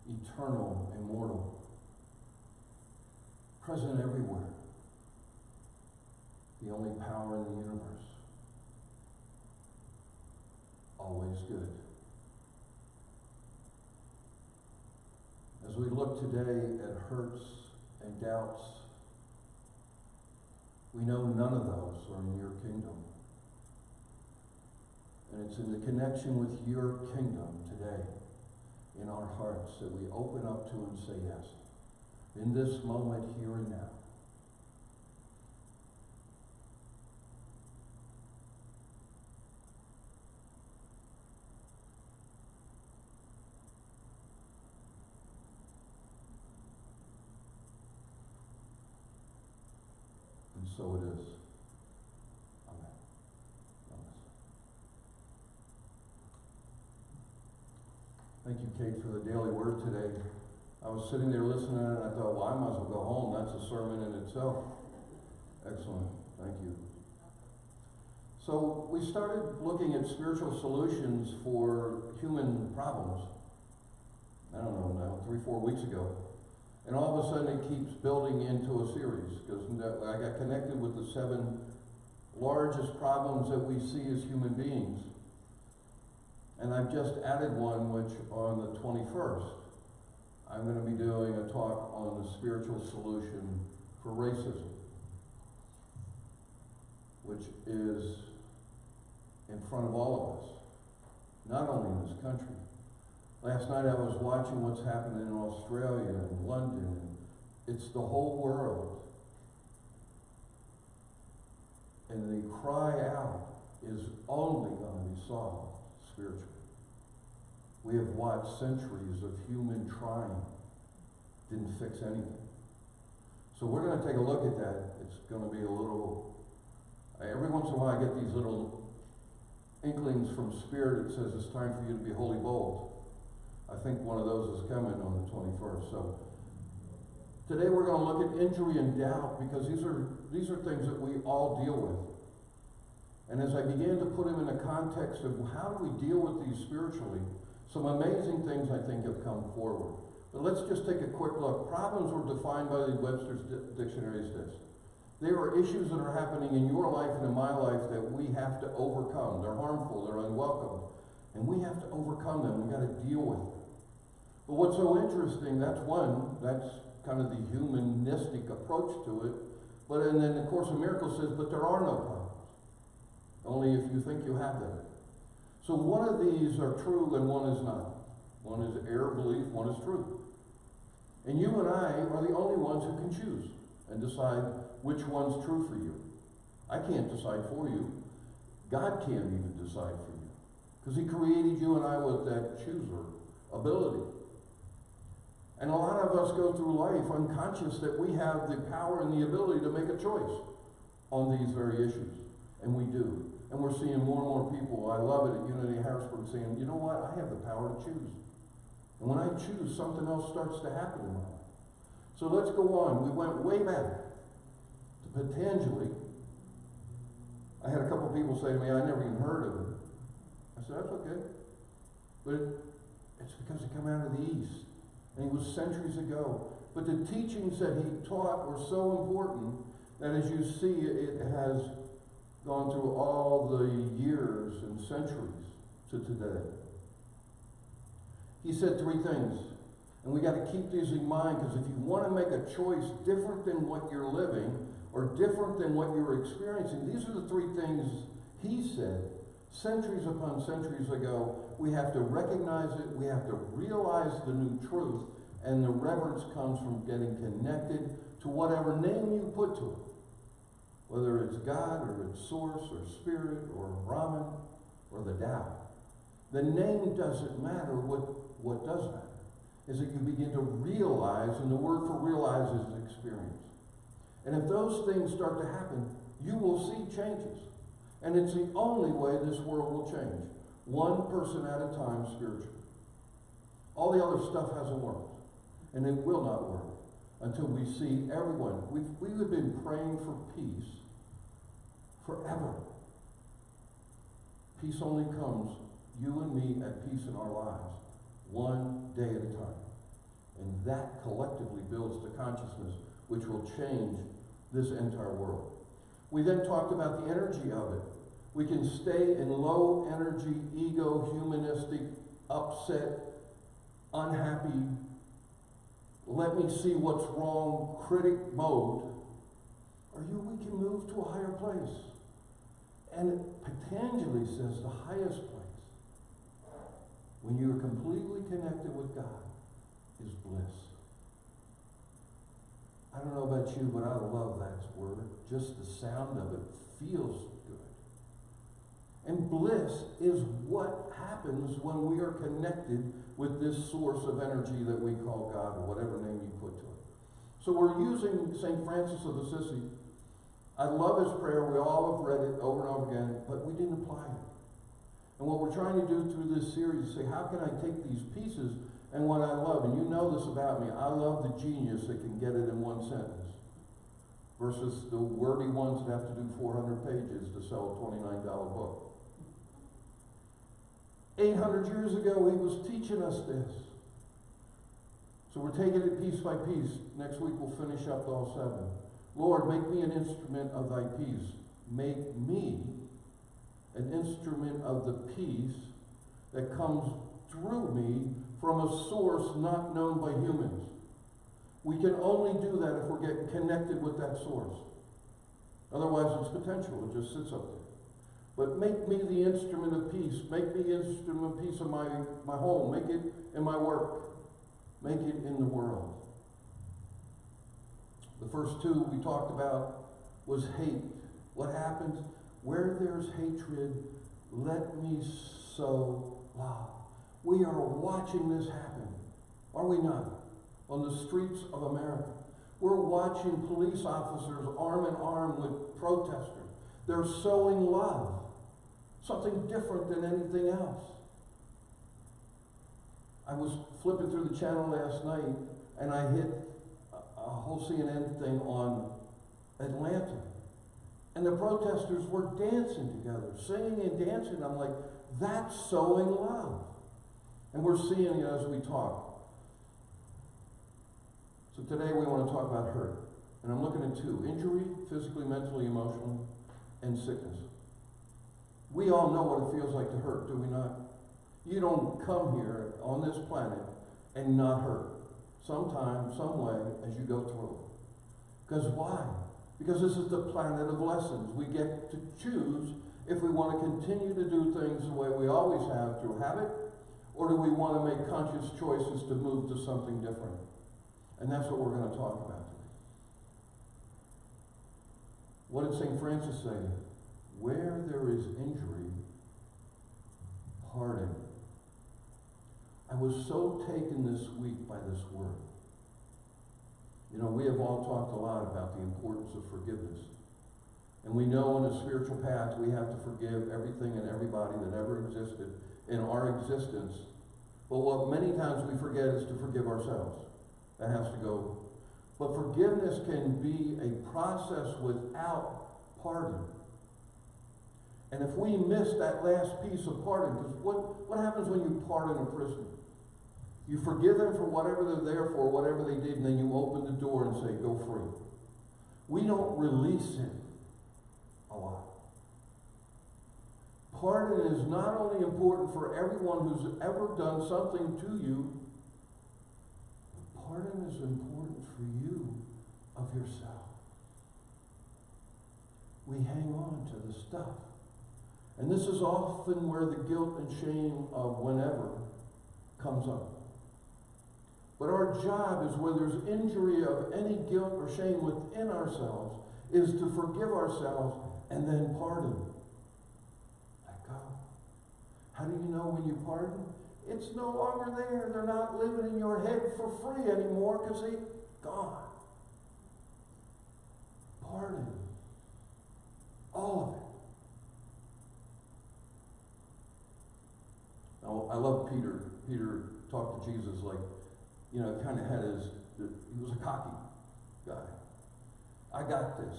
eternal, immortal, present everywhere, the only power in the universe, always good. As we look today at hurts and doubts, we know none of those are in your kingdom. And it's in the connection with your kingdom today, in our hearts, that we open up to and say yes. In this moment, here and now. And so it is. Amen. Thank you, Kate, for the daily word today. I was sitting there listening and I thought, well, I might as well go home. That's a sermon in itself. Excellent. Thank you. So we started looking at spiritual solutions for human problems, I don't know now, 3-4 weeks ago. And all of a sudden it keeps building into a series, because I got connected with the 7 largest problems that we see as human beings. And I've just added one, which on the 21st, I'm going to be doing a talk on the spiritual solution for racism, which is in front of all of us, not only in this country. Last night I was watching what's happening in Australia and London. It's the whole world. And the cry out is only going to be solved spiritually. We have watched centuries of human trying. Didn't fix anything. So we're going to take a look at that. It's going to be a little, every once in a while I get these little inklings from Spirit that says it's time for you to be holy bold. I think one of those is coming on the 21st. So today we're going to look at injury and doubt, because these are things that we all deal with. And as I began to put them in the context of how do we deal with these spiritually, some amazing things I think have come forward. But let's just take a quick look. Problems were defined by the Webster's Dictionary as this. They are issues that are happening in your life and in my life that we have to overcome. They're harmful, they're unwelcome. And we have to overcome them. We've got to deal with them. But what's so interesting, that's kind of the humanistic approach to it. And then the Course in Miracles says, but there are no problems. Only if you think you have them. So one of these are true and one is not. One is error belief, one is true. And you and I are the only ones who can choose and decide which one's true for you. I can't decide for you. God can't even decide for you. Because He created you and I with that chooser ability. And a lot of us go through life unconscious that we have the power and the ability to make a choice on these very issues. And we do. And we're seeing more and more people, I love it at Unity Harrisburg, saying, you know what, I have the power to choose. And when I choose, something else starts to happen in my life. So let's go on. We went way back to Patanjali. I had a couple people say to me, I never even heard of him. I said, that's okay. But it's because he came out of the East. And he was centuries ago. But the teachings that he taught were so important that, as you see, it has gone through all the years and centuries to today. He said 3 things. And we got to keep these in mind, because if you want to make a choice different than what you're living or different than what you're experiencing, these are the 3 things he said centuries upon centuries ago. We have to recognize it, we have to realize the new truth, and the reverence comes from getting connected to whatever name you put to it. Whether it's God or it's Source or Spirit or Brahman or the Tao. The name doesn't matter. What does matter is that you begin to realize, and the word for realize is experience. And if those things start to happen, you will see changes. And it's the only way this world will change. One person at a time spiritually. All the other stuff hasn't worked. And it will not work until we see everyone. We've been praying for peace forever. Peace only comes, you and me, at peace in our lives, one day at a time. And that collectively builds the consciousness which will change this entire world. We then talked about the energy of it. We can stay in low energy, ego, humanistic, upset, unhappy, let me see what's wrong, critic mode, or we can move to a higher place. And Patanjali says the highest place, when you're completely connected with God, is bliss. I don't know about you, but I love that word. Just the sound of it feels good. And bliss is what happens when we are connected with this source of energy that we call God, or whatever name you put to it. So we're using St. Francis of Assisi. I love his prayer. We all have read it over and over again, but we didn't apply it. And what we're trying to do through this series is say, how can I take these pieces and what I love? And you know this about me. I love the genius that can get it in one sentence versus the wordy ones that have to do 400 pages to sell a $29 book. 800 years ago, he was teaching us this. So we're taking it piece by piece. Next week we'll finish up all 7. Lord, make me an instrument of thy peace. Make me an instrument of the peace that comes through me from a source not known by humans. We can only do that if we're getting connected with that source. Otherwise, it's potential. It just sits up there. But make me the instrument of peace. Make me the instrument of peace in my home. Make it in my work. Make it in the world. The first 2 we talked about was hate. What happens? Where there's hatred, let me sow love. We are watching this happen, are we not? On the streets of America. We're watching police officers arm in arm with protesters. They're sowing love. Something different than anything else. I was flipping through the channel last night and I hit a whole CNN thing on Atlanta. And the protesters were dancing together, singing and dancing. I'm like, that's sowing love. And we're seeing it as we talk. So today we want to talk about hurt. And I'm looking at 2. Injury, physically, mentally, emotionally, and sickness. We all know what it feels like to hurt, do we not? You don't come here on this planet and not hurt. Sometime, some way, as you go through it. Because why? Because this is the planet of lessons. We get to choose if we want to continue to do things the way we always have through habit, or do we want to make conscious choices to move to something different? And that's what we're going to talk about today. What did St. Francis say? Where there is injury, pardon. I was so taken this week by this word. You know, we have all talked a lot about the importance of forgiveness. And we know on the spiritual path we have to forgive everything and everybody that ever existed in our existence. But what many times we forget is to forgive ourselves. That has to go. But forgiveness can be a process without pardon. And if we miss that last piece of pardon, because what happens when you pardon a prisoner? You forgive them for whatever they're there for, whatever they did, and then you open the door and say, go free. We don't release him a lot. Pardon is not only important for everyone who's ever done something to you, but pardon is important for you of yourself. We hang on to the stuff. And this is often where the guilt and shame of whenever comes up. But our job is where there's injury of any guilt or shame within ourselves is to forgive ourselves and then pardon. Let go. How do you know when you pardon? It's no longer there. They're not living in your head for free anymore because they're gone. Pardon. All of it. Now, I love Peter. Peter talked to Jesus like, you know, kind of had he was a cocky guy. I got this.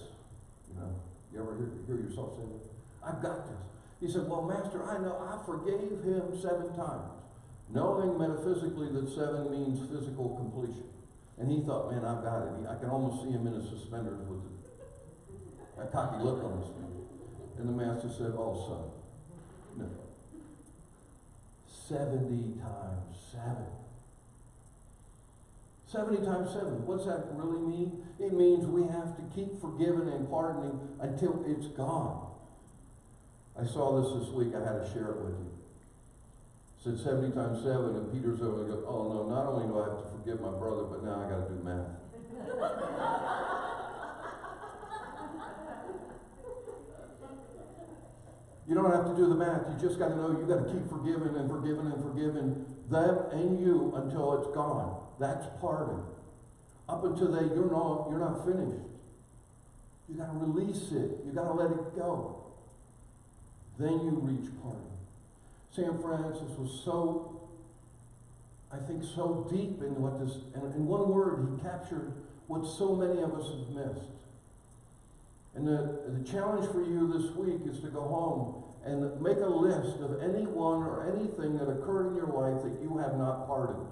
You know, you ever hear yourself say that? I've got this. He said, well, Master, I know I forgave him 7 times. knowing metaphysically that 7 means physical completion. And he thought, man, I've got it. I can almost see him in his suspenders with a cocky look on his face. And the master said, oh, son, no. 70 times 7. 70 times 7. What's that really mean? It means we have to keep forgiving and pardoning until it's gone. I saw this week. I had to share it with you. It said 70 times 7, and Peter's over there goes, oh no, not only do I have to forgive my brother, but now I got to do math. You don't have to do the math. You just got to know you got to keep forgiving and forgiving and forgiving them and you until it's gone. That's pardon. Up until then, you're not finished. You got to release it. You got to let it go. Then you reach pardon. St. Francis was so, I think, so deep in what this, and in one word, he captured what so many of us have missed. And the challenge for you this week is to go home and make a list of anyone or anything that occurred in your life that you have not pardoned.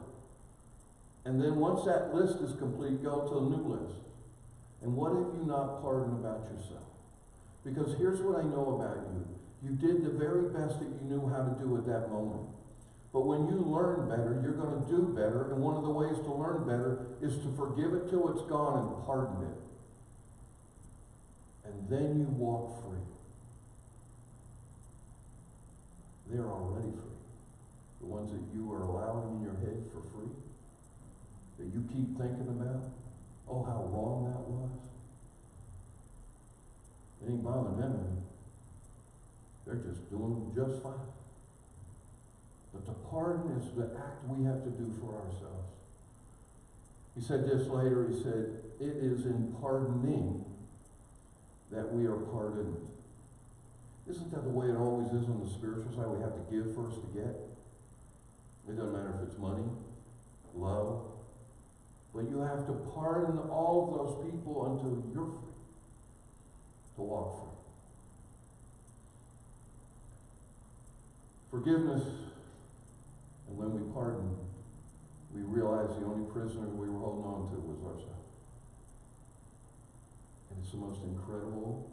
And then once that list is complete, go to a new list. And what have you not pardoned about yourself? Because here's what I know about you. You did the very best that you knew how to do at that moment. But when you learn better, you're going to do better. And one of the ways to learn better is to forgive it till it's gone and pardon it. And then you walk free. They're already free. The ones that you are allowing in your head for free, that you keep thinking about, oh, how wrong that was. It ain't bothering them anymore. They're just doing just fine. But the pardon is the act we have to do for ourselves. He said this later, he said, it is in pardoning that we are pardoned. Isn't that the way it always is on the spiritual side? We have to give first to get. It doesn't matter if it's money, love. But you have to pardon all of those people until you're free to walk free. Forgiveness, and when we pardon, we realize the only prisoner we were holding on to was ourselves. And it's the most incredible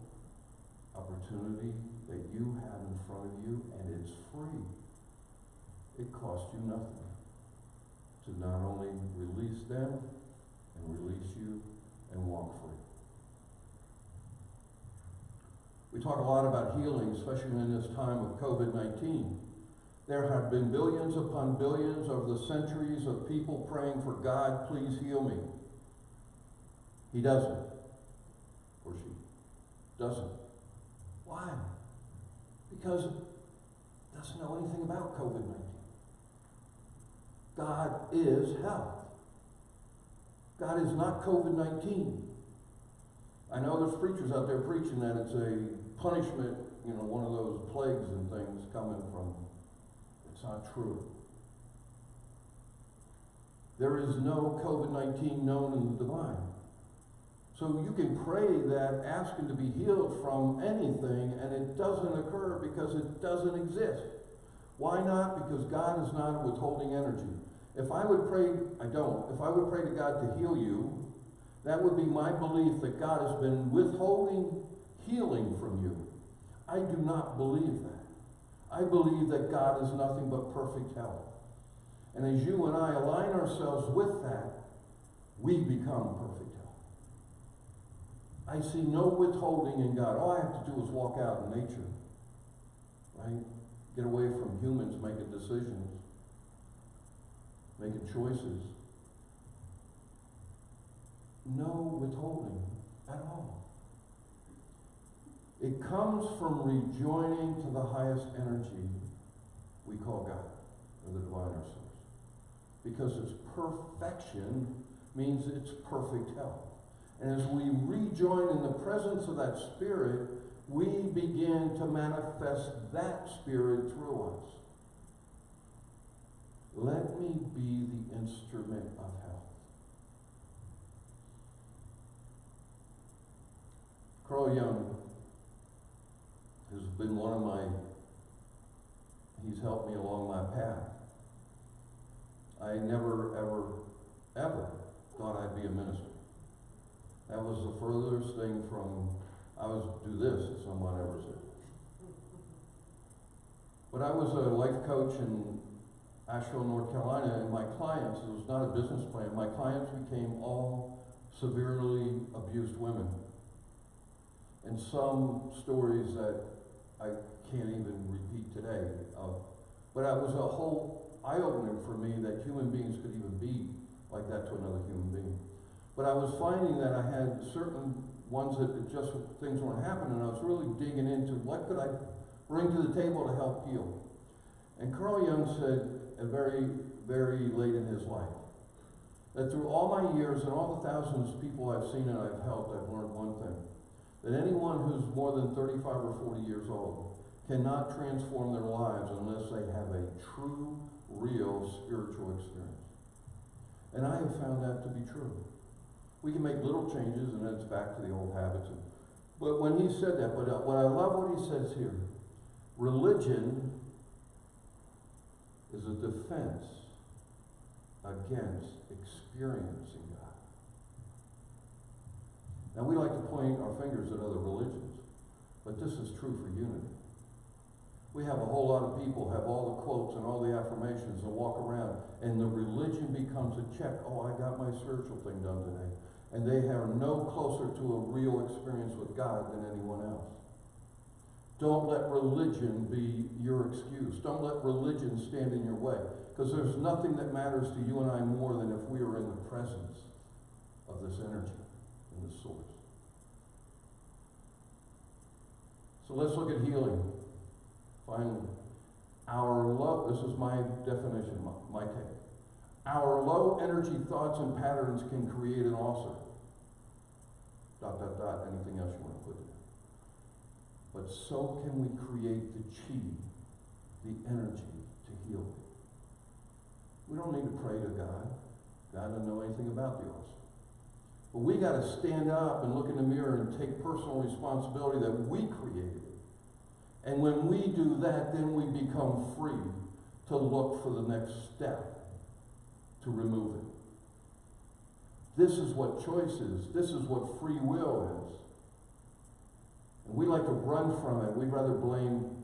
opportunity that you have in front of you, and it's free. It costs you nothing to not only release them and release you and walk free. We talk a lot about healing, especially in this time of COVID-19. There have been billions upon billions over the centuries of people praying for God, please heal me. He doesn't. Or she doesn't. Why? Because it doesn't know anything about COVID-19. God is health. God is not COVID-19. I know there's preachers out there preaching that it's a punishment, one of those plagues and things coming from. It's not true. There is no COVID-19 known in the divine. So you can pray that, asking to be healed from anything, and it doesn't occur because it doesn't exist. Why not? Because God is not withholding energy. If I would pray, I don't. If I would pray to God to heal you, that would be my belief that God has been withholding healing from you. I do not believe that. I believe that God is nothing but perfect health. And as you and I align ourselves with that, we become perfect health. I see no withholding in God. All I have to do is walk out in nature, right? Get away from humans making decisions, making choices. No withholding at all. It comes from rejoining to the highest energy we call God, or the divine source. Because its perfection means it's perfect health. And as we rejoin in the presence of that Spirit, we begin to manifest that Spirit through us. Let me be the instrument of health. Carl Jung has been he's helped me along my path. I never, ever thought I'd be a minister. That was the furthest thing from, I was do this, as someone ever said. But I was a life coach in Asheville, North Carolina, and my clients, it was not a business plan, my clients became all severely abused women. And some stories that I can't even repeat today. But it was a whole eye-opener for me that human beings could even be like that to another human being. But I was finding that I had certain ones that just things weren't happening, and I was really digging into what could I bring to the table to help heal. And Carl Jung said, very, very late in his life, that through all my years and all the thousands of people I've seen and I've helped, I've learned one thing. That anyone who's more than 35 or 40 years old cannot transform their lives unless they have a true, real spiritual experience. And I have found that to be true. We can make little changes and then it's back to the old habits. But when he said that, what I love what he says here, religion is a defense against experiencing God. Now we like to point our fingers at other religions, but this is true for unity. We have a whole lot of people have all the quotes and all the affirmations and walk around, and the religion becomes a check. Oh, I got my spiritual thing done today. And they are no closer to a real experience with God than anyone else. Don't let religion be your excuse. Don't let religion stand in your way. Because there's nothing that matters to you and I more than if we are in the presence of this energy and this source. So let's look at healing. Finally, our low, this is my definition, my take. Our low energy thoughts and patterns can create an ulcer. ... anything else you want to put in. But so can we create the chi, the energy to heal. We don't need to pray to God. God doesn't know anything about the ulcer. But we got to stand up and look in the mirror and take personal responsibility that we created it. And when we do that, then we become free to look for the next step to remove it. This is what choice is. This is what free will is. And we like to run from it. We'd rather blame,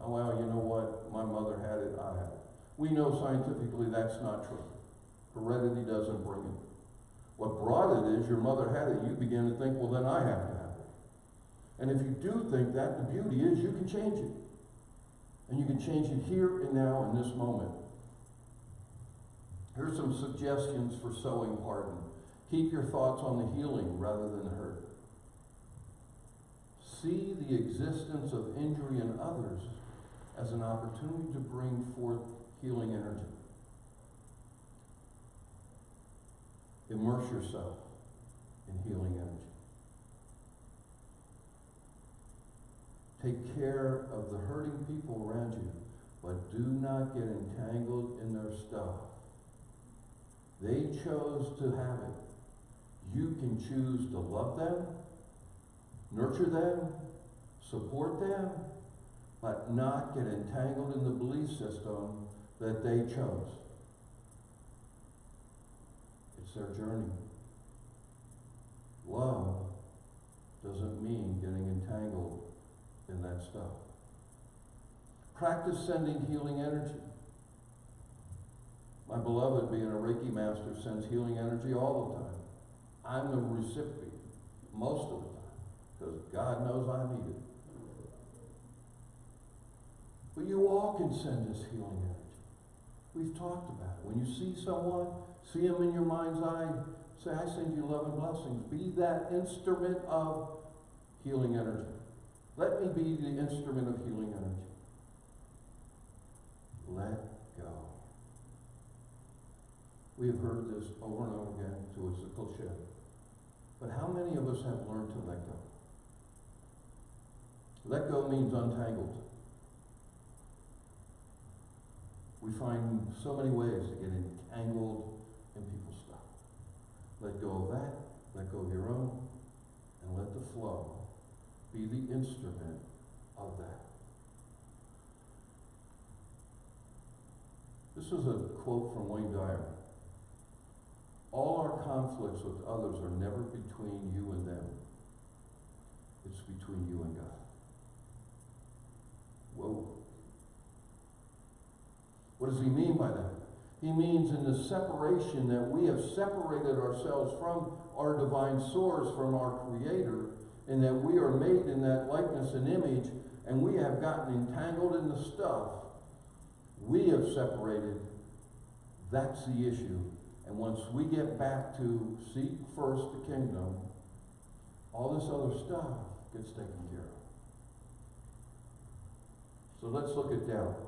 oh, well, you know what? My mother had it, I had it. We know scientifically that's not true. Heredity doesn't bring it. What brought it is your mother had it. You began to think, well, then I have to have it. And if you do think that, the beauty is you can change it. And you can change it here and now in this moment. Here's some suggestions for sowing pardon. Keep your thoughts on the healing rather than the hurt. See the existence of injury in others as an opportunity to bring forth healing energy. Immerse yourself in healing energy. Take care of the hurting people around you, but do not get entangled in their stuff. They chose to have it. You can choose to love them, nurture them, support them, but not get entangled in the belief system that they chose. It's their journey. Love doesn't mean getting entangled in that stuff. Practice sending healing energy. My beloved, being a Reiki master, sends healing energy all the time. I'm the recipient most of the time, because God knows I need it. But you all can send this healing energy. We've talked about it. When you see someone, see them in your mind's eye, say, I send you love and blessings. Be that instrument of healing energy. Let me be the instrument of healing energy. Let go. We have heard this over and over again to us, a cliche. But how many of us have learned to let go? Let go means untangled. We find so many ways to get entangled in people's stuff. Let go of that, let go of your own, and let the flow be the instrument of that. This is a quote from Wayne Dyer. All our conflicts with others are never between you and them. It's between you and God. Whoa. What does he mean by that? He means in the separation that we have separated ourselves from our divine source, from our Creator, and that we are made in that likeness and image, and we have gotten entangled in the stuff. We have separated. That's the issue. And once we get back to seek first the kingdom, all this other stuff gets taken care of. So let's look at doubt.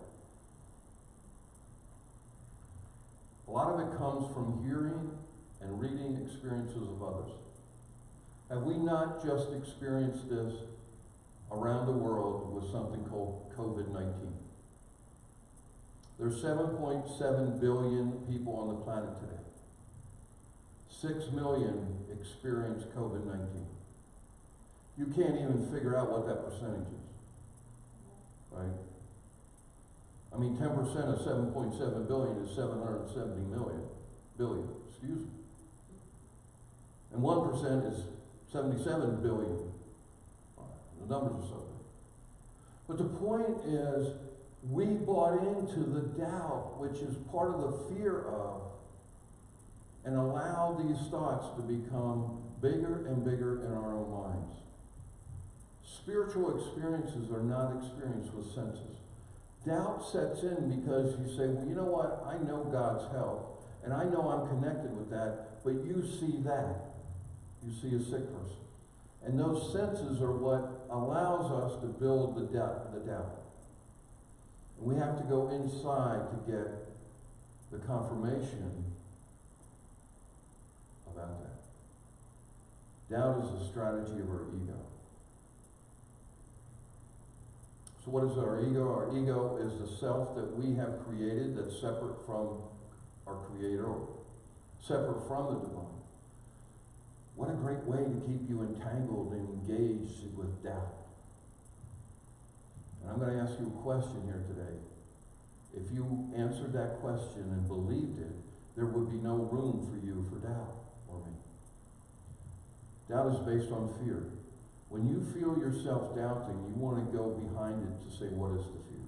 A lot of it comes from hearing and reading experiences of others. Have we not just experienced this around the world with something called COVID-19? There's 7.7 billion people on the planet today. 6 million experience COVID-19. You can't even figure out what that percentage is, right? I mean, 10% of 7.7 billion is 770 billion, excuse me. And 1% is 77 billion. The numbers are so big. But the point is, we bought into the doubt, which is part of the fear of, and allow these thoughts to become bigger and bigger in our own minds. Spiritual experiences are not experienced with senses. Doubt sets in because you say, well, you know what? I know God's help, and I know I'm connected with that, but you see that. You see a sick person. And those senses are what allows us to build the doubt. And we have to go inside to get the confirmation about that. Doubt is a strategy of our ego. So what is our ego? Our ego is the self that we have created that's separate from our Creator, separate from the divine. What a great way to keep you entangled and engaged with doubt. And I'm going to ask you a question here today. If you answered that question and believed it, there would be no room for you for doubt or me. Doubt is based on fear. When you feel yourself doubting, you want to go behind it to say, what is the fear?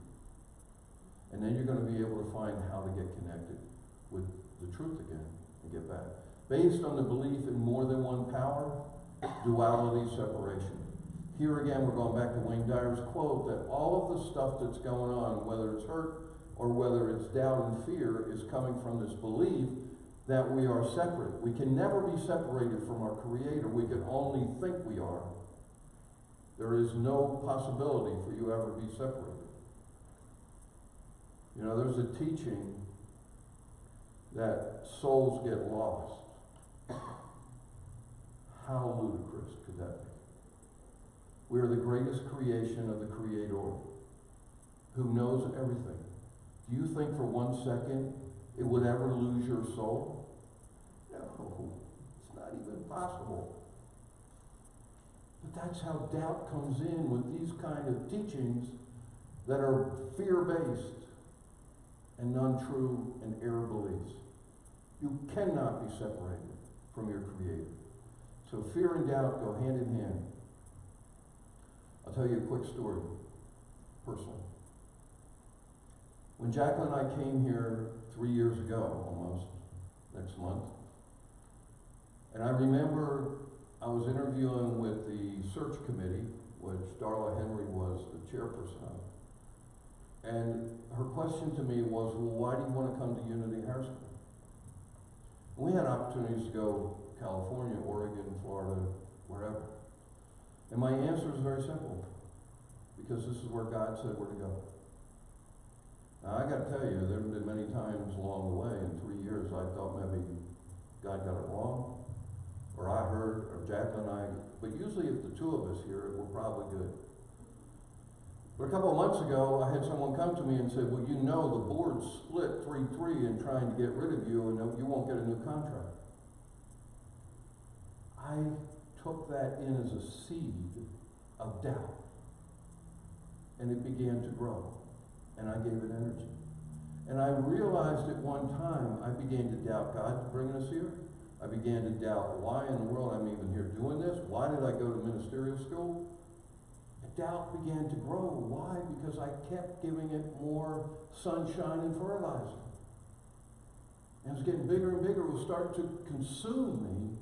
And then you're going to be able to find how to get connected with the truth again and get back. Based on the belief in more than one power, duality, separation. Here again, we're going back to Wayne Dyer's quote that all of the stuff that's going on, whether it's hurt or whether it's doubt and fear, is coming from this belief that we are separate. We can never be separated from our Creator. We can only think we are. There is no possibility for you ever be separated. You know, there's a teaching that souls get lost. How ludicrous could that be? We are the greatest creation of the Creator, who knows everything. Do you think for 1 second it would ever lose your soul? No, it's not even possible. But that's how doubt comes in with these kind of teachings that are fear-based and non-true and error beliefs. You cannot be separated from your Creator. So fear and doubt go hand in hand. I'll tell you a quick story, personal. When Jacqueline and I came here 3 years ago, almost, next month, and I remember I was interviewing with the search committee, which Darla Henry was the chairperson of. And her question to me was, well, why do you want to come to Unity Harrisburg? And we had opportunities to go California, Oregon, Florida, wherever. And my answer is very simple, because this is where God said where to go. Now, I got to tell you, there have been many times along the way, in 3 years, I thought maybe God got it wrong, or I heard, or Jacqueline and I, but usually if the two of us hear it, we're probably good. But a couple of months ago, I had someone come to me and say, well, you know the board split 3-3 in trying to get rid of you, and you won't get a new contract. I took that in as a seed of doubt, and it began to grow, and I gave it energy. And I realized at one time, I began to doubt God bringing us here. I began to doubt why in the world I'm even here doing this. Why did I go to ministerial school? The doubt began to grow. Why? Because I kept giving it more sunshine and fertilizer. And it was getting bigger and bigger. It was starting to consume me.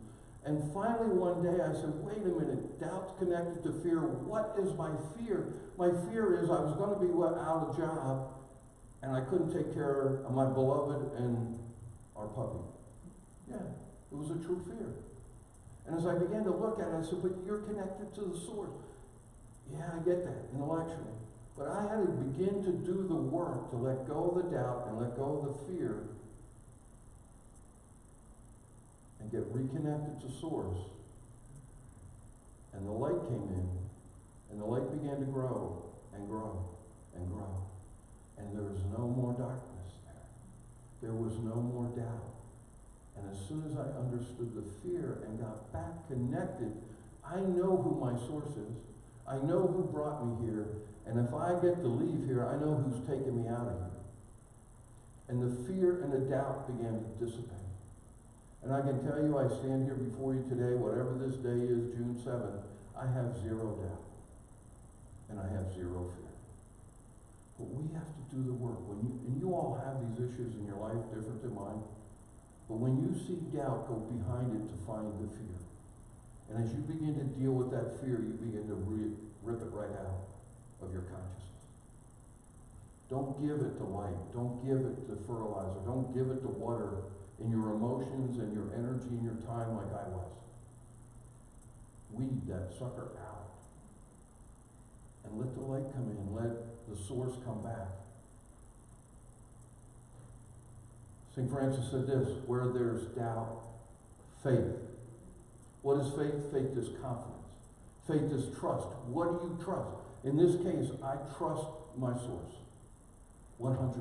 And finally one day I said, wait a minute, doubt's connected to fear. What is my fear? My fear is I was going to be out of job and I couldn't take care of my beloved and our puppy. Yeah, it was a true fear. And as I began to look at it, I said, but you're connected to the source. Yeah, I get that, intellectually. But I had to begin to do the work to let go of the doubt and let go of the fear and get reconnected to source. And the light came in, and the light began to grow and grow and grow. And there was no more darkness there. There was no more doubt. And as soon as I understood the fear and got back connected, I know who my source is. I know who brought me here. And if I get to leave here, I know who's taking me out of here. And the fear and the doubt began to dissipate. And I can tell you, I stand here before you today, whatever this day is, June 7th, I have zero doubt. And I have zero fear. But we have to do the work. And you all have these issues in your life different than mine. But when you see doubt, go behind it to find the fear. And as you begin to deal with that fear, you begin to rip it right out of your consciousness. Don't give it to light. Don't give it to fertilizer. Don't give it to water in your emotions and your energy and your time like I was. Weed that sucker out. And let the light come in. Let the source come back. St. Francis said this, where there's doubt, faith. What is faith? Faith is confidence. Faith is trust. What do you trust? In this case, I trust my source. 100%.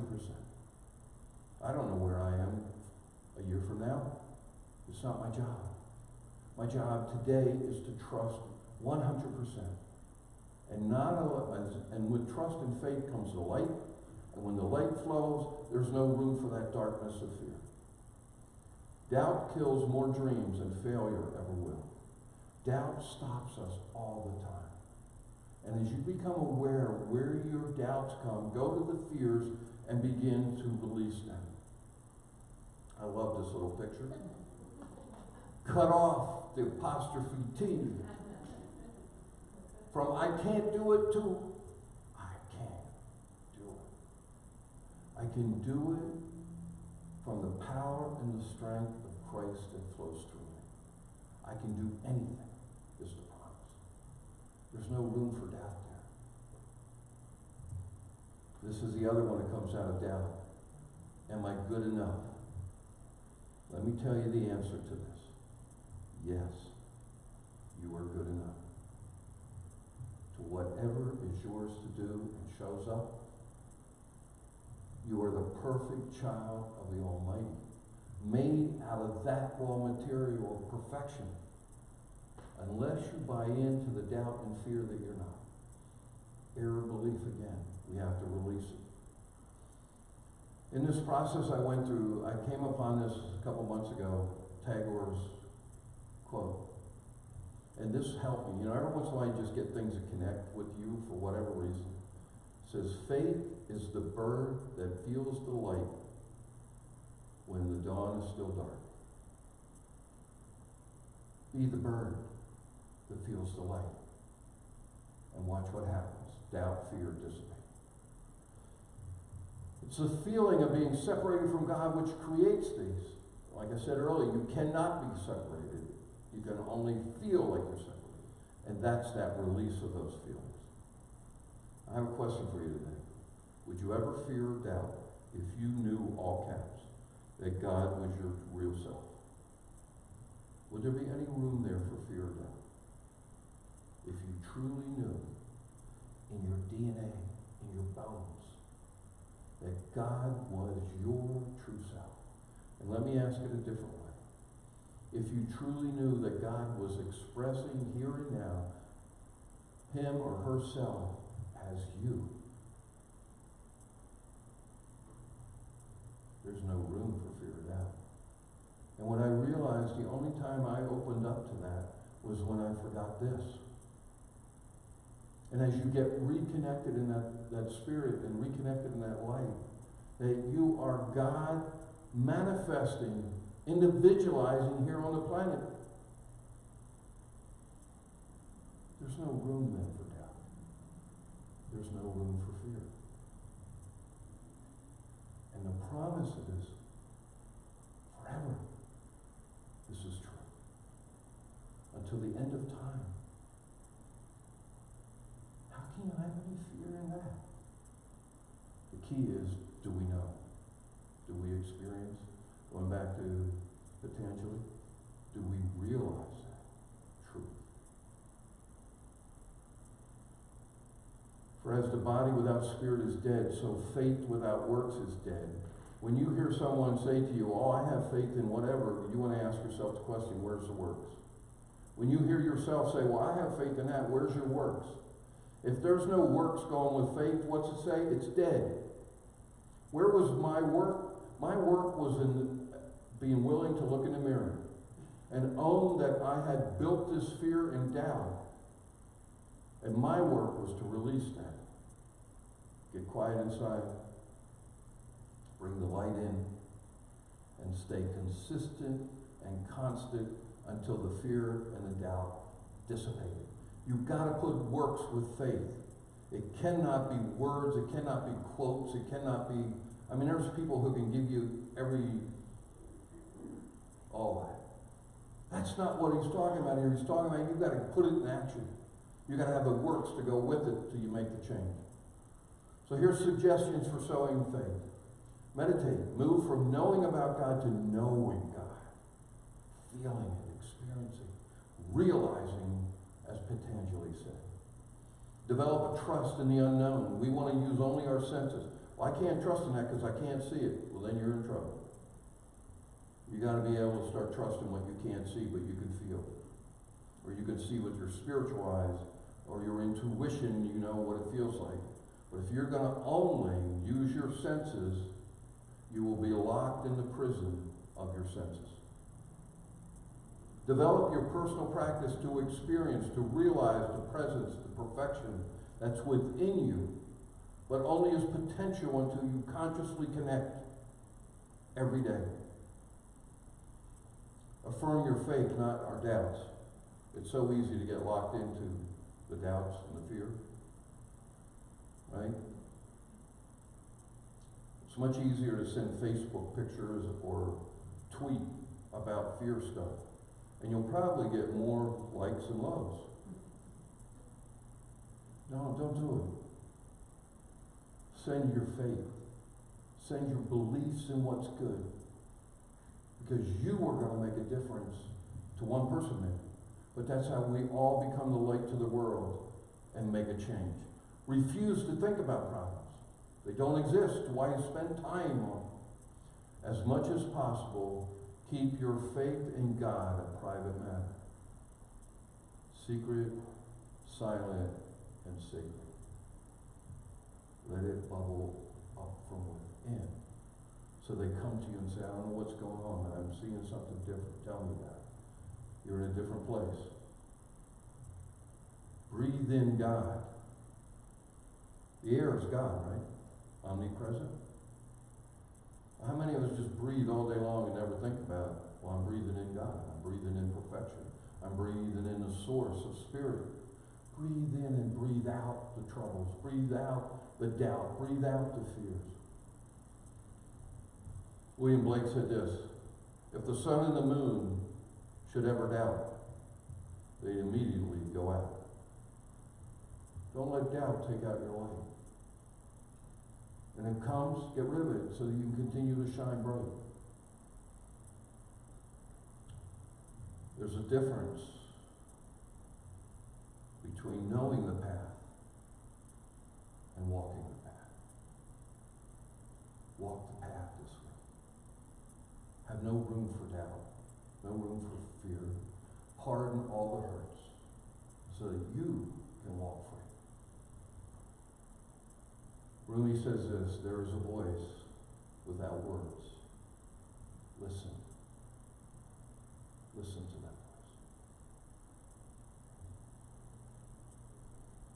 I don't know where I am a year from now. It's not my job. My job today is to trust 100%. And with trust and faith comes the light. And when the light flows, there's no room for that darkness of fear. Doubt kills more dreams than failure ever will. Doubt stops us all the time. And as you become aware where your doubts come, go to the fears and begin to release them. I love this little picture. Cut off the apostrophe T. From I can't do it to I can do it. I can do it from the power and the strength of Christ that flows through me. I can do anything, is the promise. There's no room for doubt there. This is the other one that comes out of doubt. Am I good enough? Let me tell you the answer to this. Yes, you are good enough. To whatever is yours to do and shows up, you are the perfect child of the Almighty, made out of that raw material of perfection. Unless you buy into the doubt and fear that you're not. Error belief again. We have to release it. In this process I went through, I came upon this a couple months ago, Tagore's quote. And this helped me. You know, every once in a while you just get things that connect with you for whatever reason. It says, faith is the bird that feels the light when the dawn is still dark. Be the bird that feels the light. And watch what happens. Doubt, fear, dissipate. It's the feeling of being separated from God which creates these. Like I said earlier, you cannot be separated. You can only feel like you're separated. And that's that release of those feelings. I have a question for you today. Would you ever fear or doubt if you knew, all caps, that God was your real self? Would there be any room there for fear or doubt? If you truly knew in your DNA, in your bones, that God was your true self. And let me ask it a different way. If you truly knew that God was expressing here and now him or herself as you, there's no room for fear or doubt. And what I realized, the only time I opened up to that was when I forgot this. And as you get reconnected in that spirit and reconnected in that light, that you are God manifesting, individualizing here on the planet. There's no room then for doubt. There's no room for fear. And the promise is forever. This is true. Until the end of time. How can you have any fear in that? The key is, do we know? Do we experience? Going back to potentially, do we realize that truth? For as the body without spirit is dead, so faith without works is dead. When you hear someone say to you, oh, I have faith in whatever, you want to ask yourself the question, where's the works? When you hear yourself say, well, I have faith in that, where's your works? If there's no works going with faith, what's it say? It's dead. Where was my work? My work was in being willing to look in the mirror and own that I had built this fear and doubt. And my work was to release that. Get quiet inside. Bring the light in. And stay consistent and constant until the fear and the doubt dissipate. You've got to put works with faith. It cannot be words. It cannot be quotes. It cannot be... I mean, there's people who can give you all that. That's not what he's talking about here. He's talking about you've got to put it in action. You've got to have the works to go with it till you make the change. So here's suggestions for sowing faith. Meditate. Move from knowing about God to knowing God. Feeling it, experiencing, realizing, as Patanjali said. Develop a trust in the unknown. We want to use only our senses. Well, I can't trust in that because I can't see it. Well, then you're in trouble. You got to be able to start trusting what you can't see, but you can feel. Or you can see with your spiritual eyes, or your intuition, you know what it feels like. But if you're going to only use your senses, you will be locked in the prison of your senses. Develop your personal practice to experience, to realize the presence, the perfection that's within you, but only as potential until you consciously connect every day. Affirm your faith, not our doubts. It's so easy to get locked into the doubts and the fear, right? It's much easier to send Facebook pictures or tweet about fear stuff. And you'll probably get more likes and loves. No, don't do it. Send your faith. Send your beliefs in what's good. Because you are going to make a difference to one person maybe. But that's how we all become the light to the world and make a change. Refuse to think about problems. They don't exist. Why spend time on them? As much as possible, keep your faith in God a private matter. Secret, silent, and sacred. Let it bubble up from within. So they come to you and say, I don't know what's going on, but I'm seeing something different. Tell me about it. You're in a different place. Breathe in God. The air is God, right? Omnipresent. How many of us just breathe all day long and never think about, well, I'm breathing in God. I'm breathing in perfection. I'm breathing in the source of spirit. Breathe in and breathe out the troubles. Breathe out the doubt. Breathe out the fears. William Blake said this, if the sun and the moon should ever doubt, they immediately go out. Don't let doubt take out your light. And it comes, get rid of it so that you can continue to shine bright. There's a difference between knowing the path and walking the path. Walk the path this way. Have no room for doubt, no room for fear. Pardon all the hurts so that you can walk free. Rumi says this, there is a voice without words. Listen. Listen to that voice.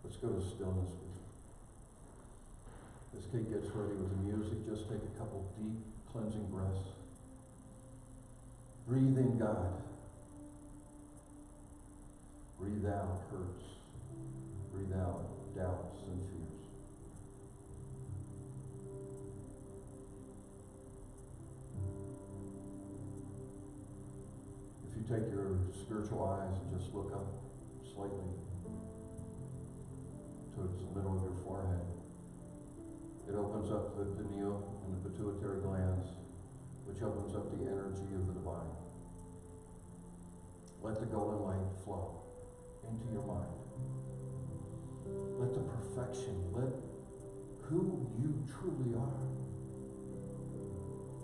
Let's go to stillness with you. As Kate gets ready with the music, just take a couple deep cleansing breaths. Breathe in God. Breathe out hurts. Breathe out doubts and fears. If you take your spiritual eyes and just look up slightly towards the middle of your forehead, it opens up the pineal and the pituitary glands, which opens up the energy of the divine. Let the golden light flow into your mind. Let the perfection, let who you truly are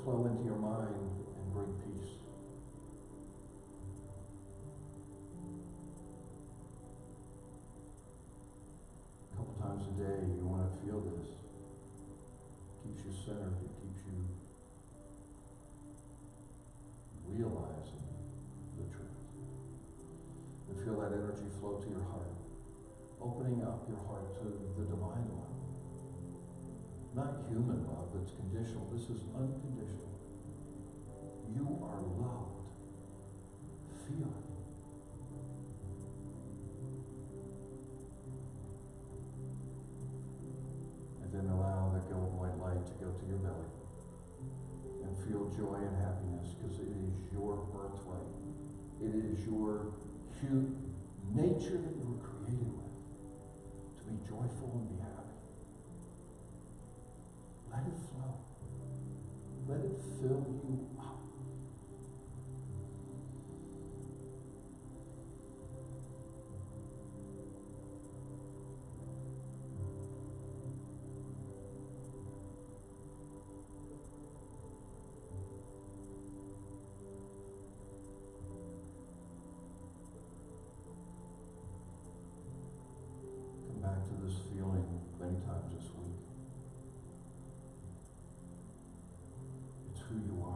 flow into your mind and bring peace. A couple times a day you want to feel this. Keeps you centered, it keeps you realizing the truth. And feel that energy flow to your heart, opening up your heart to the divine love. Not human love that's conditional, this is unconditional. You are loved. Feel it. And then allow that golden white light to go to your belly. And feel joy and happiness, because it is your birthright. It is your nature that you were created with, to be joyful and be happy. Let it flow. Let it fill you up. Back to this feeling many times this week. It's who you are.